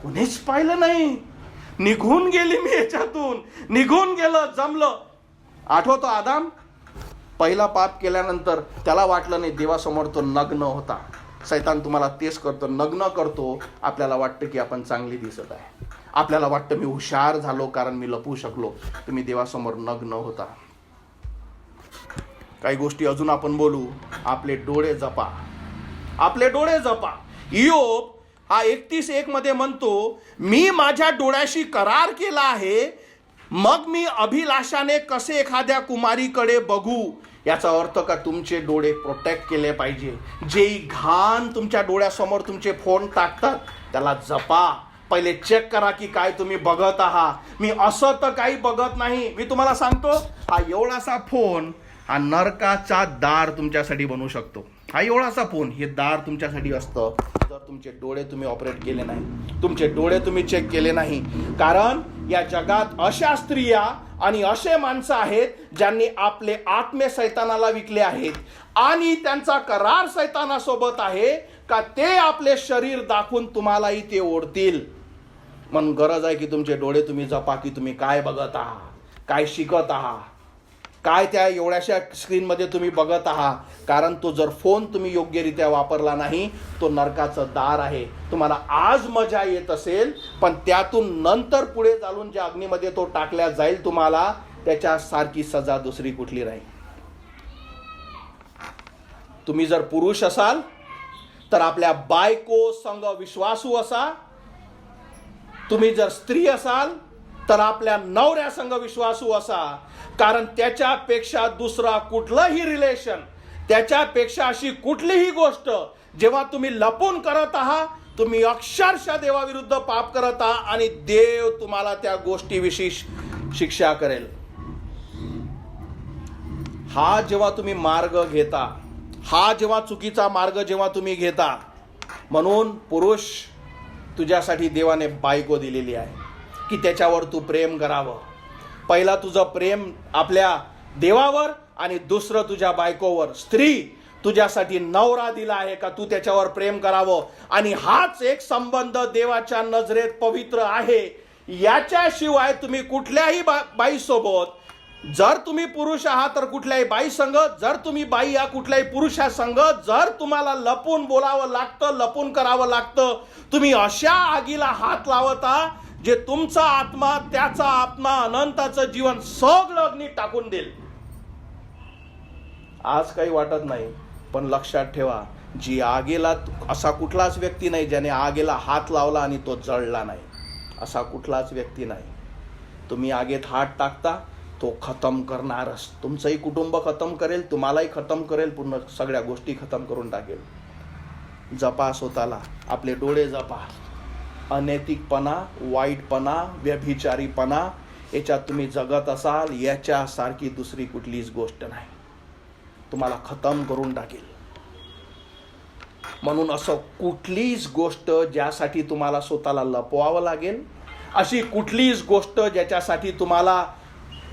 कोणीच पाहिलं नाही, निघून गेली मी याच्यातून, निघून गेलं, जमलं. आठवतो आदाम पहिला पाप केल्यानंतर त्याला वाटलं नाही, देवासमोर तो नग्न होता. सैतान तुम्हाला तेच करतो, नग्न करतो. आपल्याला वाटतं की आपण चांगली दिसत आहे, आपल्याला वाटतं मी हुशार झालो कारण मी लपवू शकलो. तुम्ही देवासमोर नग्न होता. काही गोष्टी अजून आपण बोलू. आपले डोळे जपा, आपले डोळे जपा. इयोब हा 31:1 मध्ये म्हणतो, मी माझ्या डोळ्याशी करार केला आहे, मग मी अभिलाषाने कसे एखाद्या कुमारीकडे बघू. याचा अर्थ का तुमचे डोळे प्रोटेक्ट केले पाहिजे. जे घाण तुमच्या डोळ्यासमोर तुमचे फोन टाकतात त्याला जपा. पहिले चेक करा की काय तुम्ही बघत आहात. मी असं तर काही बघत नाही. मी तुम्हाला सांगतो, हा एवढासा फोन हा नरकाचा दार तुमच्यासाठी बनवू शकतो. हा एवढासा फोन हे दार तुमच्यासाठी असतं जर तुमचे डोळे तुम्ही ऑपरेट केले नाही, तुमचे डोळे तुम्ही चेक केले नाही. कारण या जगात अशा स्त्रिया आणि असे माणसं आहेत ज्यांनी आपले आत्मे सैतानाला विकले आहेत आणि त्यांचा करार सैतानासोबत आहे का ते आपले शरीर दाखवून तुम्हालाही ते ओढतील. म्हणून गरज आहे की तुमचे डोळे तुम्ही जपा की तुम्ही काय बघत आहात, काय शिकत आहात, काय त्या एवढ्याशा स्क्रीनमध्ये तुम्ही बघत आहात. कारण तो जर फोन तुम्ही योग्यरित्या वापरला नाही, तो नरकाचं दार आहे. तुम्हाला आज मजा येत असेल पण त्यातून नंतर पुढे चालून ज्या अग्नीमध्ये तो टाकल्या जाईल तुम्हाला, त्याच्यासारखी सजा दुसरी कुठली राहील. तुम्ही जर पुरुष असाल तर आपल्या बायको संग विश्वासू असा. तुम्ही जर स्त्री असाल तर आपल्या नवऱ्या संग विश्वासू असा. कारण त्याच्यापेक्षा दुसरा कुठलंही रिलेशन, त्याच्यापेक्षा अशी कुठलीही गोष्ट जेव्हा तुम्ही लपून करत आहात, तुम्ही अक्षरशः देवाविरुद्ध पाप करत आहात आणि देव तुम्हाला त्या गोष्टीविषयी शिक्षा करेल. हा जेव्हा तुम्ही मार्ग घेता, हा जेव्हा चुकीचा मार्ग जेव्हा तुम्ही घेता, म्हणून पुरुष तुझ्यासाठी देवाने बायको दिलेली आहे की त्याच्यावर तू प्रेम करावं. पहिला तुझं प्रेम आपल्या देवावर आणि दुसरं तुझ्या बायकोवर. स्त्री तुझ्यासाठी नवरा दिला आहे का तू त्याच्यावर प्रेम करावं. आणि हाच एक संबंध देवाच्या नजरेत पवित्र आहे. याच्याशिवाय तुम्ही कुठल्याही बाईसोबत, जर तुम्ही पुरुष आहात तर कुठल्याही बाई संग, जर तुम्ही बाई या कुठल्याही पुरुषासंग जर तुम्हाला लपून बोलावं लागतं, लपून करावं लागतं, तुम्ही अशा आगीला हात लावता जे तुमचा आत्मा, त्याचा आत्मा, अनंताचं जीवन सगळं अग्नी टाकून देईल. आज काही वाटत नाही पण लक्षात ठेवा, जी आगीला, असा कुठलाच व्यक्ती नाही ज्याने आगीला हात लावला आणि तो जळला नाही. असा कुठलाच व्यक्ती नाही. तुम्ही आगीत हात टाकता, तो खतम करणारच. तुमचंही कुटुंब खतम करेल, तुम्हालाही खतम करेल, पूर्ण सगळ्या गोष्टी खतम करून टाकेल. जपा स्वतःला, आपले डोळे जपा. अनैतिकपणा, वाईटपणा, व्यभिचारीपणा याच्यात तुम्ही जगत असाल, याच्यासारखी दुसरी कुठलीच गोष्ट नाही. तुम्हाला खतम करून टाकेल. म्हणून असं कुठलीच गोष्ट ज्यासाठी तुम्हाला स्वतःला लपवावं लागेल, अशी कुठलीच गोष्ट ज्याच्यासाठी तुम्हाला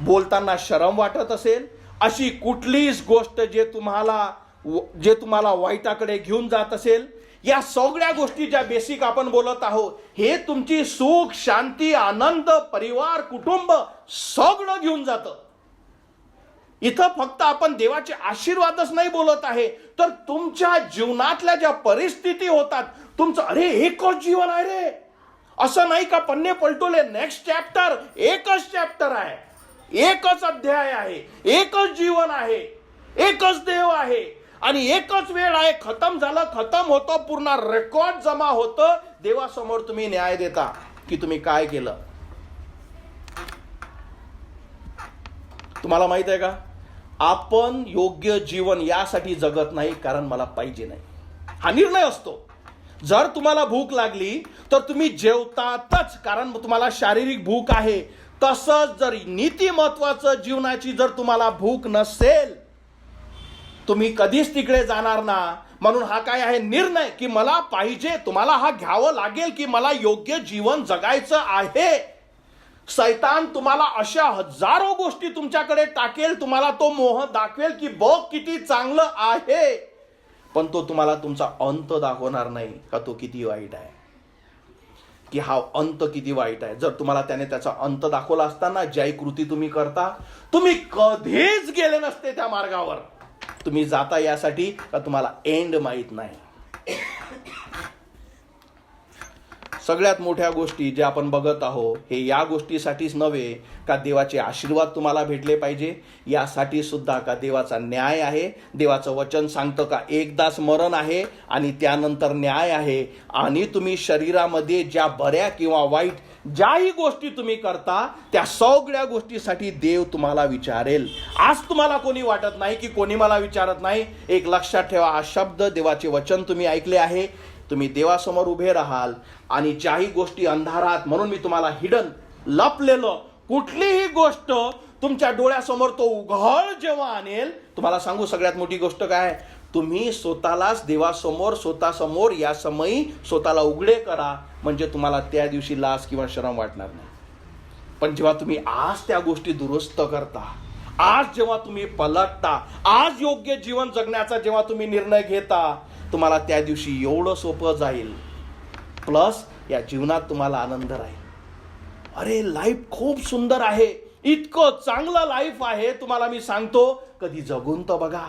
बोलताना शरम वाटत असेल, अशी कुठलीच गोष्ट जे तुम्हाला वाईटाकडे घेऊन जात असेल, या सगळ्या गोष्टी ज्या बेसिक आपण बोलत आहोत, हे तुमची सुख, शांती, आनंद, परिवार, कुटुंब सगळं घेऊन जातं. इथं फक्त आपण देवाचे आशीर्वादच नाही बोलत आहे, तर तुमच्या जीवनातल्या ज्या परिस्थिती होतात, तुमचं अरे एकच जीवन आहे रे, असं नाही का पन्ने पलटवले, नेक्स्ट चॅप्टर, एकच चॅप्टर आहे, एकच अध्याय आहे, एकच जीवन आहे, एकच देव आहे आणि एकच वेळ आहे. खतम झालं, खतम होतं, पूर्ण रेकॉर्ड जमा होतं. देवासमोर तुम्ही न्याय देता की तुम्ही काय केलं. तुम्हाला माहित आहे का, आपण योग्य जीवन यासाठी जगत नाही कारण मला पाहिजे नाही, हा निर्णय असतो. जर तुम्हाला भूक लागली तर तुम्ही जेवतातच कारण तुम्हाला शारीरिक भूक आहे. तसंच जर नीतिमत्वाचं जीवनाची जर तुम्हाला भूक नसेल, तुम्ही कधीच तिकडे जाणार ना. म्हणून हा काय आहे, निर्णय की मला पाहिजे. तुम्हाला हा घ्यावं लागेल की मला योग्य जीवन जगायचं आहे. सैतान तुम्हाला अशा हजारो गोष्टी तुमच्याकडे टाकेल, तुम्हाला तो मोह दाखवेल की बघ किती चांगलं आहे, पण तो तुम्हाला तुमचा अंत दाखवणार नाही का तो किती वाईट आहे, की हा अंत किती वाईट आहे. जर तुम्हाला त्याने त्याचा अंत दाखवला असताना ज्याही कृती तुम्ही करता, तुम्ही कधीच गेले नसते त्या मार्गावर. तुम्ही जाता यासाठी का तुम्हाला एंड माहित नाही. सगळ्यात मोठ्या गोष्टी ज्या आपण बघत आहोत हे या गोष्टीसाठीच नव्हे का देवाचे आशीर्वाद तुम्हाला भेटले पाहिजे, यासाठी सुद्धा का देवाचा न्याय आहे. देवाचं वचन सांगतं का एकदाच मरण आहे आणि त्यानंतर न्याय आहे. आणि तुम्ही शरीरामध्ये ज्या बऱ्या किंवा वाईट ज्याही गोष्टी तुम्ही करता त्या सगळ्या गोष्टीसाठी देव तुम्हाला विचारेल. आज तुम्हाला कोणी वाटत नाही की कोणी मला विचारत नाही. एक लक्षात ठेवा, हा शब्द देवाचे वचन तुम्ही ऐकले आहे. तुम्ही देवासमोर उभे राहाल आणि ज्याही गोष्टी अंधारात, म्हणून मी तुम्हाला हिडन लपलेलं कुठलीही गोष्ट तुमच्या डोळ्यासमोर तो उघड जेव्हा आणेल, तुम्हाला सांगू सगळ्यात मोठी गोष्ट काय, तुम्ही स्वतःलाच देवासमोर स्वतःसमोर या समयी स्वतःला उघडे करा, म्हणजे तुम्हाला त्या दिवशी लाज किंवा शरम वाटणार नाही. पण जेव्हा तुम्ही आज त्या गोष्टी दुरुस्त करता, आज जेव्हा तुम्ही पलटता, आज योग्य जीवन जगण्याचा जेव्हा तुम्ही निर्णय घेता, तुम्हाला त्या दिवशी एवढं सोपं जाईल. प्लस या जीवनात तुम्हाला आनंद राहील. अरे लाईफ खूप सुंदर आहे, इतकं चांगलं लाईफ आहे, तुम्हाला मी सांगतो, कधी जगून तर बघा,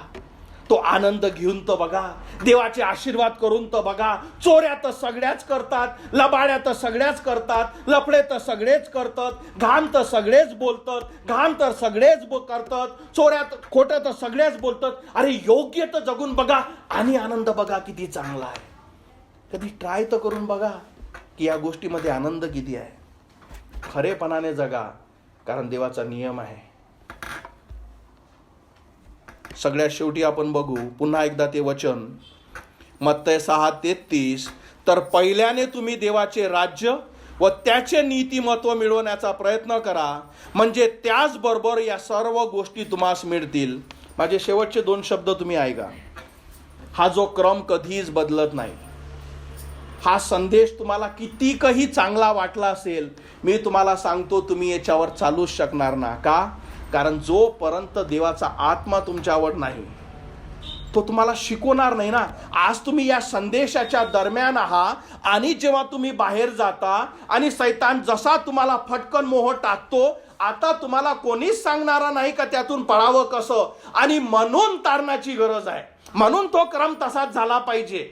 तो आनंद घेऊन तर बघा, देवाचे आशीर्वाद करून तर बघा. चोऱ्या तर सगळ्याच करतात, लबाड्या तर सगळ्याच करतात, लफडे तर सगळेच करतात, घाण तर सगळेच बोलतात, घाण तर सगळेच करतात, चोऱ्या खोटं तर सगळेच बोलतात. अरे योग्य तर जगून बघा आणि आनंद बघा किती चांगला आहे. कधी ट्राय तर करून बघा की या गोष्टीमध्ये आनंद किती आहे. खरेपणाने जगा, कारण देवाचा नियम आहे. सगळ्यात शेवटी आपण बघू पुन्हा एकदा ते वचन, मत्तय 6:33, तर पहिल्याने तुम्ही देवाचे राज्य व त्याचे नीतिमत्व मिळवण्याचा प्रयत्न करा, म्हणजे त्याचबरोबर या सर्व गोष्टी तुम्हास मिळतील. माझे शेवटचे 2 शब्द तुम्ही ऐका. हा जो क्रम कधीच बदलत नाही. हा संदेश तुम्हाला कितीकही चांगला वाटला असेल, मी तुम्हाला सांगतो तुम्ही याच्यावर चालूच शकणार ना. का? कारण जोपर्यंत देवाचा आत्मा तुमच्यावर नाही, तो तुम्हाला शिकवणार नाही ना. आज तुम्ही या संदेशाच्या दरम्यान आहात आणि जेव्हा तुम्ही बाहेर जाता आणि सैतान जसा तुम्हाला फटकन मोह टाकतो, आता तुम्हाला कोणीच सांगणारा नाही का त्यातून पळावं कसं, आणि म्हणून तारणाची गरज आहे. म्हणून तो क्रम तसाच झाला पाहिजे.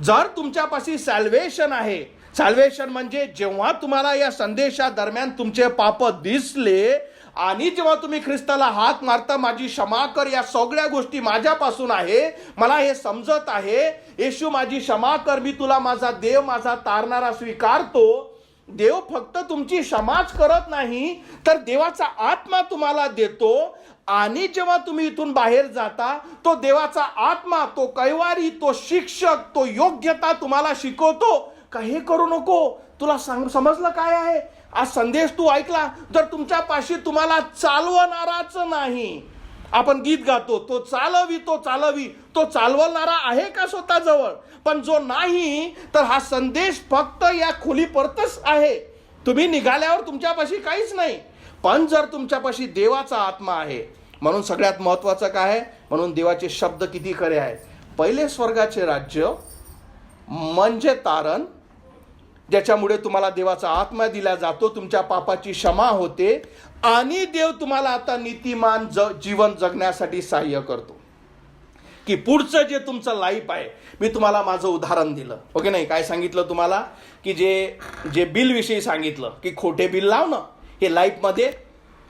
जर तुमच्यापाशी सॅल्वेशन आहे, सॅल्वेशन म्हणजे जेव्हा तुम्हाला या संदेशा दरम्यान तुमचे पाप दिसले आणि जेव्हा तुम्ही ख्रिस्ताला हात मारता, माझी क्षमा कर, या सगळ्या गोष्टी माझ्यापासून आहे, मला हे समजत आहे, येशू माझी क्षमा कर, मी तुला माझा देव माझा तारणारा स्वीकारतो. देव फक्त तुमची क्षमाच करत नाही, तर देवाचा आत्मा तुम्हाला देतो. आणि जेव्हा तुम्ही इथून बाहेर जाता, तो देवाचा आत्मा, तो कैवारी, तो शिक्षक, तो योग्यता तुम्हाला शिकवतो का हे करू नको, तुला समजलं काय आहे. आज संदेश तू ऐकला, तर तुमच्यापाशी तुम्हाला चालवणाराच नाही. आपण गीत गातो, तो चालवी तो चालवी, तो चालवणारा आहे का स्वतःजवळ. पण जो नाही, तर हा संदेश फक्त या खोलीपुरतच आहे. तुम्ही निघाल्यावर तुमच्यापाशी काहीच नाही. पण जर तुमच्यापाशी देवाचा आत्मा आहे, म्हणून सगळ्यात महत्वाचं काय आहे, म्हणून देवाचे शब्द किती खरे आहेत. पहिले स्वर्गाचे राज्य म्हणजे तारण, ज्याच्यामुळे तुम्हाला देवाचा आत्मा दिला जातो, तुमच्या पापाची क्षमा होते आणि देव तुम्हाला आता नीतिमान जीवन जगण्यासाठी सहाय्य करतो. की पुढचं जे तुमचं लाईफ आहे, मी तुम्हाला माझं उदाहरण दिलं, ओके नाही, काय सांगितलं तुम्हाला की जे बिल विषयी सांगितलं की खोटे बिल लावणं हे लाईफमध्ये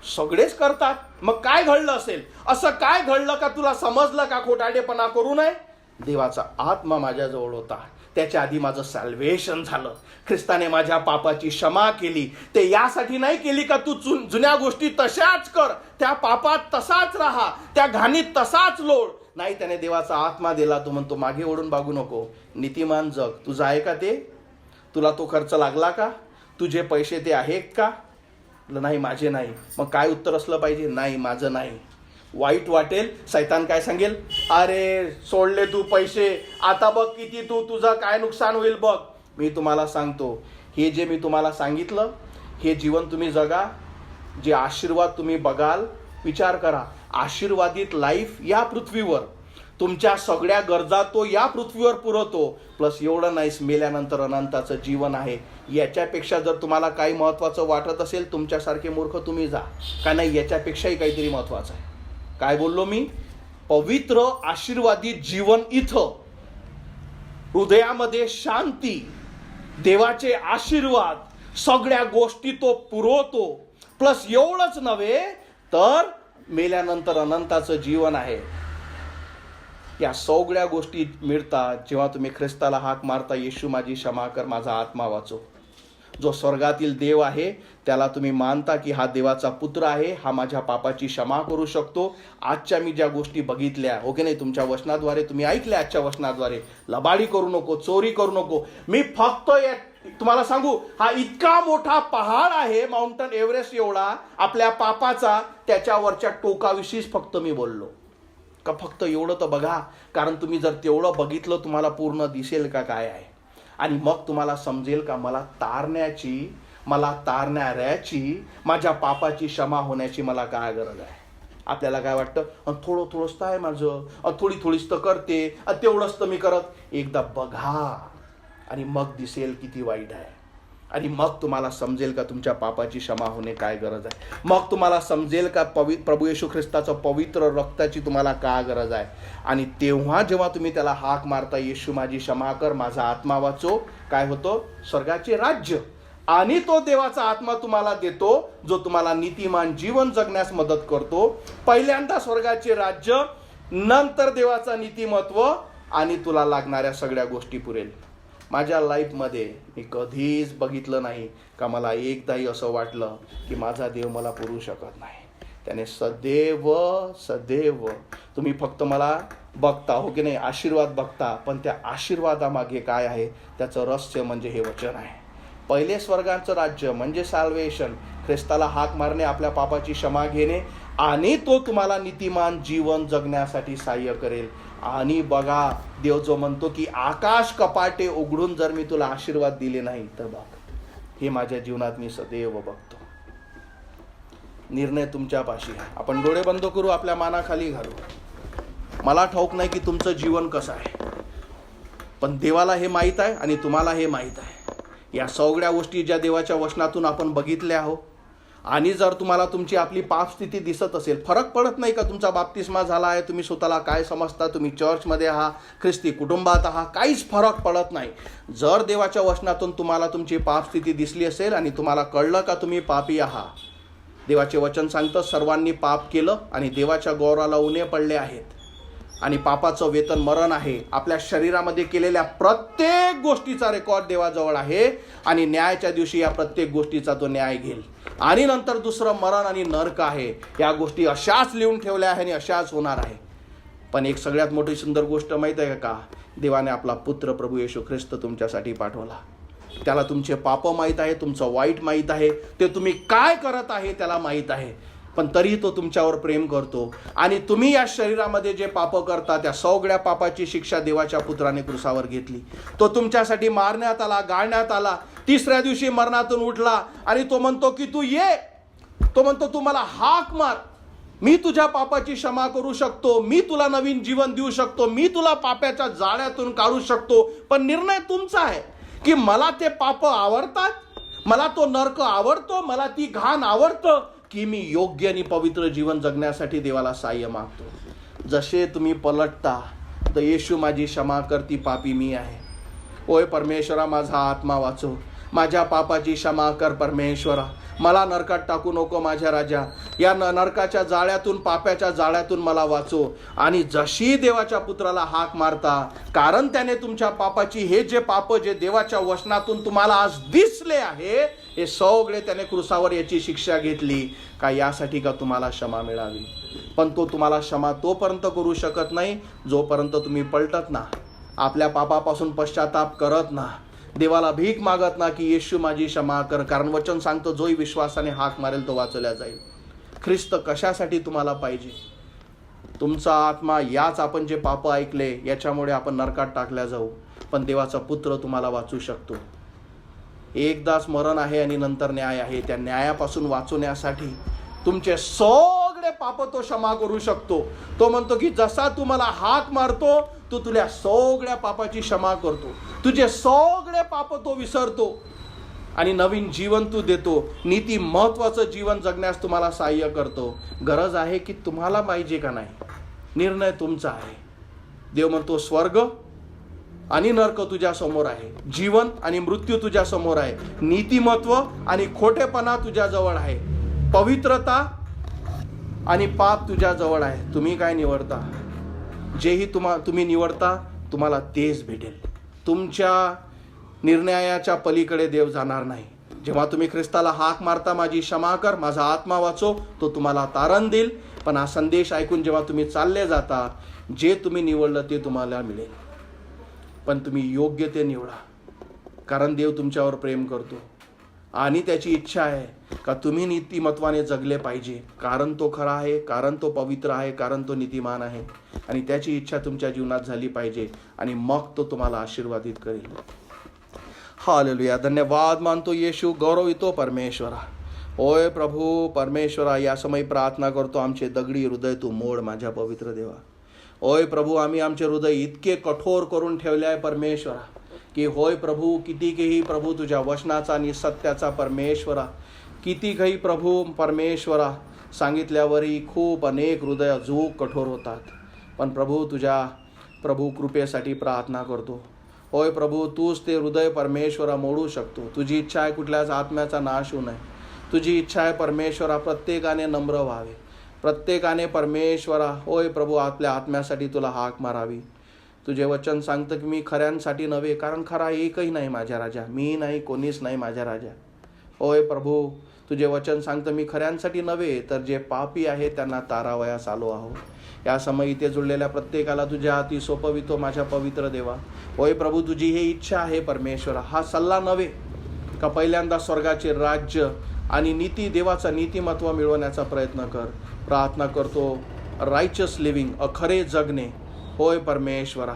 सगळेच करतात. मग काय घडलं असेल, असं काय घडलं का तुला समजलं का खोटाडेपणा करू नये. देवाचा आत्मा माझ्याजवळ होता, त्याच्या आधी माझं सॅल्वेशन झालं, ख्रिस्ताने माझ्या पापाची क्षमा केली. ते यासाठी नाही केली का तू जुन्या गोष्टी तशाच कर, त्या पापात तसाच राहा, त्या घाणीत तसाच लोळ. नाही, त्याने देवाचा आत्मा दिला. तो म्हणतो मागे ओढून बघू नको, नीतिमान जग. तुझं आहे का ते, तुला तो खर्च लागला का, तुझे पैसे ते आहेत का. नाही, माझे नाही. मग काय उत्तर असलं पाहिजे, नाही माझं नाही. वाईट वाटेल, सैतान काय सांगेल, अरे सोडले तू पैसे, आता बघ किती तुझं काय नुकसान होईल बघ. मी तुम्हाला सांगतो, हे जे मी तुम्हाला सांगितलं हे जीवन तुम्ही जगा, जे आशीर्वाद तुम्ही बघाल, विचार करा, आशीर्वादित लाईफ या पृथ्वीवर तुमच्या सगळ्या गरजा तो या पृथ्वीवर पुरवतो. प्लस एवढं नाहीच, मेल्यानंतर अनंताचं जीवन आहे. याच्यापेक्षा जर तुम्हाला काही महत्त्वाचं वाटत असेल, तुमच्यासारखे मूर्ख तुम्ही जा, का नाही, याच्यापेक्षाही काहीतरी महत्त्वाचं आहे. काय बोललो मी, पवित्र आशीर्वादित जीवन इथं, हृदयामध्ये शांती, देवाचे आशीर्वाद, सगळ्या गोष्टी तो पुरवतो. प्लस एवढंच नव्हे तर मेल्यानंतर अनंताचं जीवन आहे. या सगळ्या गोष्टी मिळतात जेव्हा तुम्ही ख्रिस्ताला हाक मारता, येशू माझी क्षमा कर, माझा आत्मा वाचव. जो स्वर्गातील देव आहे त्याला तुम्ही मानता की हा देवाचा पुत्र आहे, हा माझ्या पापाची क्षमा करू शकतो. आजच्या मी ज्या गोष्टी बघितल्या, हो की नाही, तुमच्या वचनाद्वारे तुम्ही ऐकल्या, आजच्या वचनाद्वारे लबाडी करू नको, चोरी करू नको. मी फक्त तुम्हाला सांगू, हा इतका मोठा पहाड आहे, माउंटन एव्हरेस्ट एवढा आपल्या पापाचा, त्याच्यावरच्या टोकाविषयीच फक्त मी बोललो. का फक्त एवढं तर बघा, कारण तुम्ही जर तेवढं बघितलं तुम्हाला पूर्ण दिसेल का काय आहे. आणि मग तुम्हाला समजेल का मला तारण्याची, माझ्या पापाची क्षमा होण्याची मला काय गरज आहे. आपल्याला काय वाटतं, थोडंच तर आहे माझं, थोडीच तर करते, तेवढंच तर मी करत. एकदा बघा आणि मग दिसेल किती वाईट आहे. आणि मग तुम्हाला समजेल का तुमच्या पापाची क्षमा होणे काय गरज आहे. मग तुम्हाला समजेल का प्रभू येशू ख्रिस्ताचं पवित्र रक्ताची तुम्हाला काय गरज आहे. आणि तेव्हा जेव्हा तुम्ही त्याला हाक मारता, येशू माझी क्षमा कर, माझा आत्मा वाचो, काय होतं, स्वर्गाचे राज्य. आणि तो देवाचा आत्मा तुम्हाला देतो जो तुम्हाला नीतिमान जीवन जगण्यास मदत करतो. पहिल्यांदा स्वर्गाचे राज्य, नंतर देवाचा नीतिमत्व, आणि तुला लागणाऱ्या सगळ्या गोष्टी पुरेल. माझ्या लाईफमध्ये मी कधीच बघितलं नाही का मला एकदाही असं वाटलं की माझा देव मला पुरू शकत नाही. त्याने सदैव तुम्ही फक्त मला बघता, हो की नाही, आशीर्वाद बघता, पण त्या आशीर्वादामागे काय आहे त्याचं रहस्य म्हणजे हे वचन आहे. पहिले स्वर्गाचं राज्य म्हणजे साल्वेशन, ख्रिस्ताला हाक मारणे, आपल्या पापाची क्षमा घेणे, आणि तो तुम्हाला नीतिमान जीवन जगण्यासाठी सहाय्य करेल. आणि बघा, देव जो म्हणतो की आकाश कपाटे उघडून जर मी तुला आशीर्वाद दिले नाही तर बघ. हे माझ्या जीवनात मी सदैव बघतो. निर्णय तुमच्यापाशी आहे. आपण डोळे बंद करू, आपल्या मानाखाली घालू. मला ठाऊक नाही की तुमचं जीवन कसं आहे, पण देवाला हे माहीत आहे आणि तुम्हाला हे माहीत आहे. या सगळ्या गोष्टी ज्या देवाच्या वचनातून आपण बघितल्या आहोत, आणि जर तुम्हाला तुमची आपली पापस्थिती दिसत असेल, फरक पडत नाही का तुमचा बाप्तिस्मा झाला आहे, तुम्ही स्वतःला काय समजता, तुम्ही चर्चमध्ये आहात, ख्रिस्ती कुटुंबात आहात, काहीच फरक पडत नाही. जर देवाच्या वचनातून तुम्हाला तुमची पापस्थिती दिसली असेल आणि तुम्हाला कळलं का तुम्ही पापी आहात, देवाचे वचन सांगतं सर्वांनी पाप केलं आणि देवाच्या गौरवाला उणे पडले आहेत, आणि पापाचं वेतन मरण आहे. आपल्या शरीरामध्ये केलेल्या प्रत्येक गोष्टीचा रेकॉर्ड देवाजवळ आहे, आणि न्यायाच्या दिवशी या प्रत्येक गोष्टीचा तो न्याय घेईल. आणि नंतर दुसरं मरण आणि नरक आहे. या गोष्टी अशाच लिहून ठेवल्या आहे आणि अशाच होणार आहे. पण एक सगळ्यात मोठी सुंदर गोष्ट माहीत आहे का, देवाने आपला पुत्र प्रभू येशू ख्रिस्त तुमच्यासाठी पाठवला. त्याला तुमचे पाप माहीत आहे, तुमचं वाईट माहीत आहे, ते तुम्ही काय करत आहे त्याला माहीत आहे, पण तरी तो तुमच्यावर प्रेम करतो. आणि तुम्ही या शरीरामध्ये जे पाप करता त्या सगळ्या पापाची शिक्षा देवाच्या पुत्राने क्रूसावर घेतली. तो तुमच्यासाठी मारण्यात आला, गाळण्यात आला, तिसऱ्या दिवशी मरणातून उठला, आणि तो म्हणतो की तू ये, तो म्हणतो तू मला हाक मार, मी तुझ्या पापाची क्षमा करू शकतो, मी तुला नवीन जीवन देऊ शकतो, मी तुला पापाच्या जाळ्यातून काढू शकतो. पण निर्णय तुमचा आहे की मला ते पाप आवडतात, मला तो नरक आवडतो, मला ती घाण आवडतं, की मी योग्य आणि पवित्र जीवन जगण्यासाठी देवाला सहाय्य मागतो. जसे तुम्ही पलटता तर येशू माझी क्षमा करती, पापी मी आहे. ओय परमेश्वरा, माझा आत्मा वाचव, माझ्या पापाची क्षमा कर परमेश्वरा, मला नरकात टाकू नको माझ्या राजा, या नरकाच्या जाळ्यातून, पापाच्या जाळ्यातून मला वाचव. आणि जशी देवाच्या पुत्राला हाक मारता, कारण त्याने तुमच्या पापाची, हे जे पाप जे देवाच्या वचनातून तुम्हाला आज दिसले आहे, हे सगळे त्याने क्रूसावर याची शिक्षा घेतली का यासाठी का तुम्हाला क्षमा मिळावी. पण तो तुम्हाला क्षमा तोपर्यंत करू शकत नाही जोपर्यंत तुम्ही पलटत ना, आपल्या पापापासून पश्चाताप करत ना, देवाला भीक मागत ना की येशू माझी क्षमा कर. कारण वचन सांगतो जोही विश्वासाने हाक मारेल तो वाचवला जाईल. ख्रिस्त कशासाठी तुम्हाला पाहिजे? तुमचा आत्मा याच आपण जे पाप ऐकले याच्यामुळे आपण नरकात टाकल्या जाऊ, पण देवाचा पुत्र तुम्हाला वाचू शकतो. एकदाच मरण आहे आणि नंतर न्याय आहे. त्या न्यायापासून वाचवण्यासाठी तुमचे सगळे पाप तो क्षमा करू शकतो. तो म्हणतो की जसा तू मला हाक मारतो, तो तुला सगळ्या पापाची क्षमा करतो, तुझे सगळे पाप तो विसरतो आणि नवीन जीवन तू देतो. नीती महत्वाचं जीवन जगण्यास तुम्हाला सहाय्य करतो. गरज आहे की तुम्हाला पाहिजे का नाही, निर्णय तुमचा आहे. देव म्हणतो स्वर्ग आणि नरक तुझ्या समोर आहे. जीवन आणि मृत्यू तुझ्या समोर आहे. नीतिमत्व आणि खोटेपणा तुझ्या जवळ आहे. पवित्रता आणि पाप तुझ्या जवळ आहे. तुम्ही काय निवडता? जेही तुम्ही निवडता तुम्हाला तेच भेटेल. तुमच्या निर्णयाच्या पलीकडे देव जाणार नाही. जेव्हा तुम्ही ख्रिस्ताला हाक मारता, माझी क्षमा कर, माझा आत्मा वाचव, तो तुम्हाला तारण देईल. पण हा संदेश ऐकून जेव्हा तुम्ही चालले जाता, जे तुम्ही निवडलं ते तुम्हाला मिळेल. पण तुम्ही योग्य ते निवडा, कारण देव तुमच्यावर प्रेम करतो आणि त्याची इच्छा आहे का तुम्ही नीतिमत्वाने जगले पाहिजे. कारण तो खरा आहे, कारण तो पवित्र आहे, कारण तो नीतिमान आहे. आणि त्याची इच्छा तुमच्या जीवनात झाली पाहिजे आणि मग तो तुम्हाला आशीर्वादित करेल. हालेलुया. धन्यवाद मानतो येशू, गौरवितो परमेश्वरा. होय प्रभू परमेश्वरा, या समय प्रार्थना करतो, आमचे दगडी हृदय तू मोड माझ्या पवित्र देवा. होय प्रभू, आम्ही आमचे हृदय इतके कठोर करून ठेवले आहे परमेश्वरा, की होय प्रभू, कितीकही प्रभू तुझ्या वचनाचा आणि सत्याचा परमेश्वरा, कितीकही प्रभू परमेश्वरा सांगितल्यावरही खूप अनेक हृदय अजून कठोर होतात. पण प्रभू, तुझ्या प्रभू कृपेसाठी प्रार्थना करतो. होय प्रभू, तूच ते हृदय परमेश्वरा मोडू शकतो. तुझी इच्छा आहे कुठल्याच आत्म्याचा नाश होऊ नये. तुझी इच्छा आहे परमेश्वरा प्रत्येकाने नम्र व्हावे, प्रत्येकाने परमेश्वरा होय प्रभू आपल्या आत्म्यासाठी तुला हाक मारावी. तुझे वचन सांगतं की मी खऱ्यांसाठी नव्हे, कारण खरा एकही नाही माझ्या राजा, मी नाही, कोणीच नाही माझ्या राजा. होय प्रभू, तुझे वचन सांगतं मी खऱ्यांसाठी नव्हे, तर जे पापी आहे त्यांना तारावयास आलो आहो. या समय इथे जुळलेल्या प्रत्येकाला तुझ्या हाती सोपवितो माझ्या पवित्र देवा. होय प्रभू, तुझी ही इच्छा आहे परमेश्वरा. हा सल्ला नव्हे का पहिल्यांदा स्वर्गाचे राज्य आणि नीती, देवाचा नीतिमत्व मिळवण्याचा प्रयत्न कर. प्रार्थना करतो, रायचस लिव्हिंग, खरे जगणे. होय परमेश्वरा,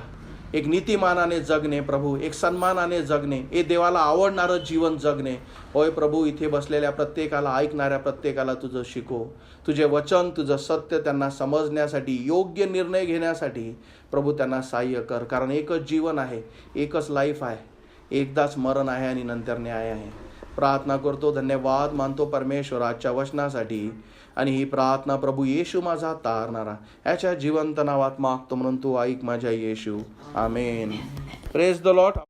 एक नीतिमानाने जगणे प्रभू, एक सन्मानाने जगणे, हे देवाला आवडणारं जीवन जगणे. होय प्रभू, इथे बसलेल्या प्रत्येकाला, ऐकणाऱ्या प्रत्येकाला तुझं शिकव. तुझे वचन, तुझं सत्य त्यांना समजण्यासाठी, योग्य निर्णय घेण्यासाठी प्रभू त्यांना सहाय्य कर. कारण एकच जीवन आहे, एकच लाईफ आहे, एकदाच मरण आहे आणि नंतर न्याय आहे. प्रार्थना करतो, धन्यवाद मानतो परमेश्वर आजच्या वचनासाठी. आणि ही प्रार्थना प्रभू येशू माझा तारणारा याच्या जिवंत नावात मागतो, म्हणून तू ऐक माझ्या Yeshu. Amen. Praise the Lord.